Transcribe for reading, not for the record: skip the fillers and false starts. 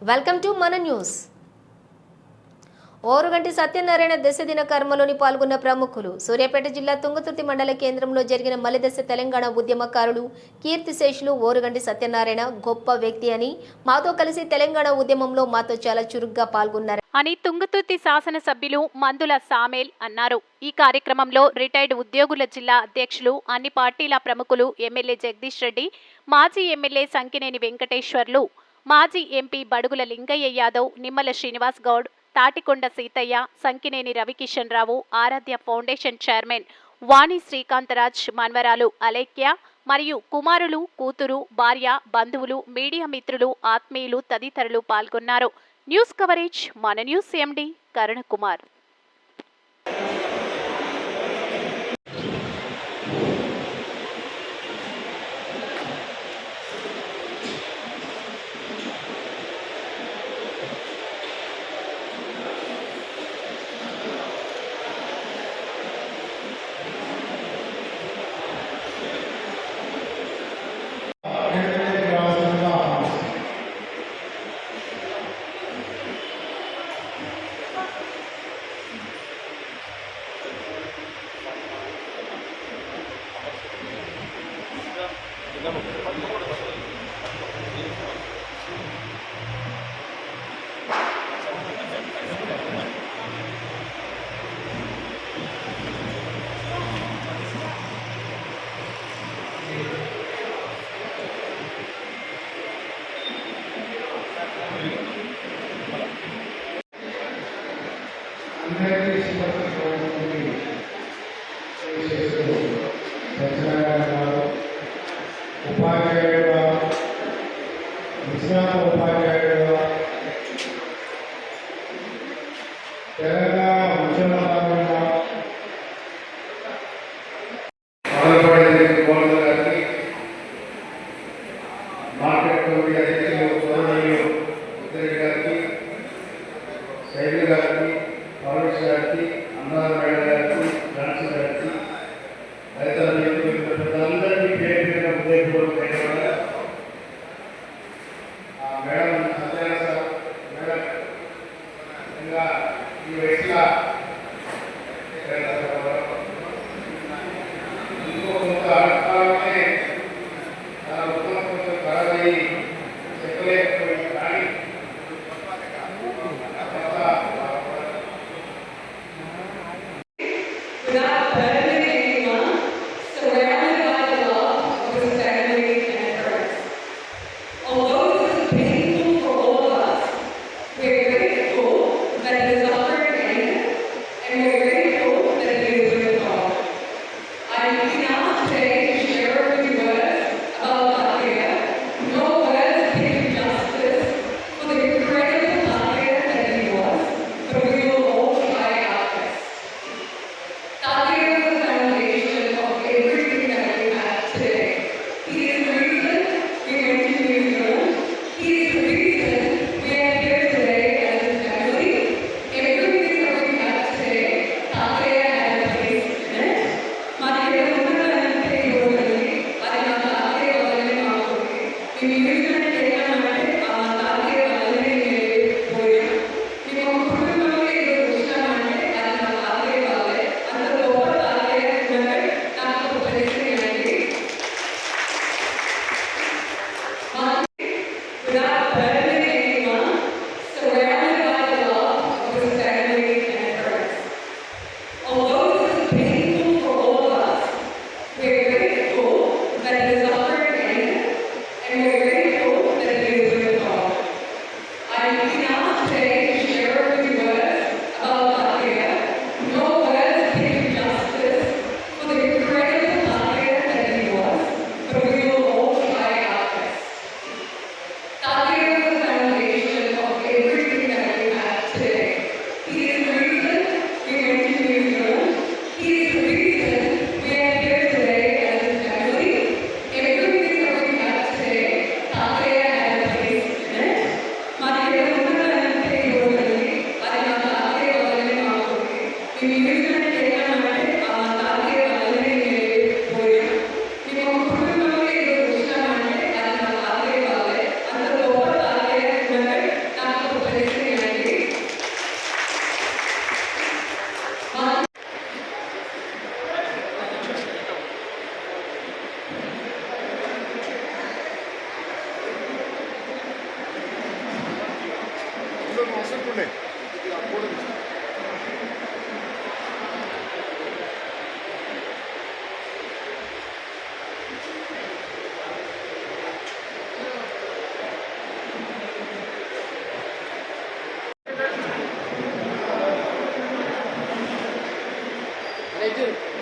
Welcome to మన news. Oruganti Satyanarayana దశదిన కర్మలోని పాల్గొన్న ప్రముఖులు. సూర్యాపేట జిల్లా తుంగతుర్తి మండల కేంద్రంలో జరిగిన మలిదశ తెలంగాణ ఉద్యమకారులు కీర్తిశేషులు ఓరుగంటి సత్యనారాయణ గొప్ప వ్యక్తి అని, మాతో కలిసి తెలంగాణ ఉద్యమంలో మాతో చాలా చురుగ్గా పాల్గొన్నారు అని తుంగతుర్తి శాసనసభ్యులు మందుల సామేల్ అన్నారు. ఈ కార్యక్రమంలో రిటైర్డ్ ఉద్యోగుల జిల్లా అధ్యక్షులు, అన్ని పార్టీల ప్రముఖులు, ఎమ్మెల్యే జగదీష్ రెడ్డి, మాజీ ఎమ్మెల్యే సంకినేని వెంకటేశ్వర్లు, మాజీ ఎంపీ బడుగుల లింగయ్య యాదవ్, నిమ్మల శ్రీనివాస్ గౌడ్, తాటికొండ సీతయ్య, సంకినేని రవికిషన్ రావు, ఆరాధ్య ఫౌండేషన్ చైర్మన్ వాణి శ్రీకాంతరాజ్, మన్వరాలు అలేఖ్య మరియు కుమారులు, కూతురు, భార్య, బంధువులు, మీడియా మిత్రులు, ఆత్మీయులు తదితరులు పాల్గొన్నారు. న్యూస్ కవరేజ్ మన న్యూస్ ఎండి కరుణకుమార్. ఉపాధ్యాయుడుగా తెలంగాణ ఉద్యమకారులుగా మొదలుపడే గోల్డ్ గారికి, మార్కెట్ కమిటీ అధ్యక్షులు గౌరవనీయులు ఉత్తరెడ్డి గారికి, శైలి గారికి, పరమేశ్ గారికి, అన్నారాయణ మేడం గారికి, ఝాన్సీ గారికి, రైతులందరికీ పేరు మీద ఉదయపూర్వక ధన్యవాదాలు. మేడం సత్యనారాయణ మేడం ఇంకా ఈ వయసులో ఇంకో కొంత అర్థాలనే తన ఉత్తమ కొంచెం ఖరాబయ్యి చెప్పలేకపోయింది. కానీ రెజ్యూమ్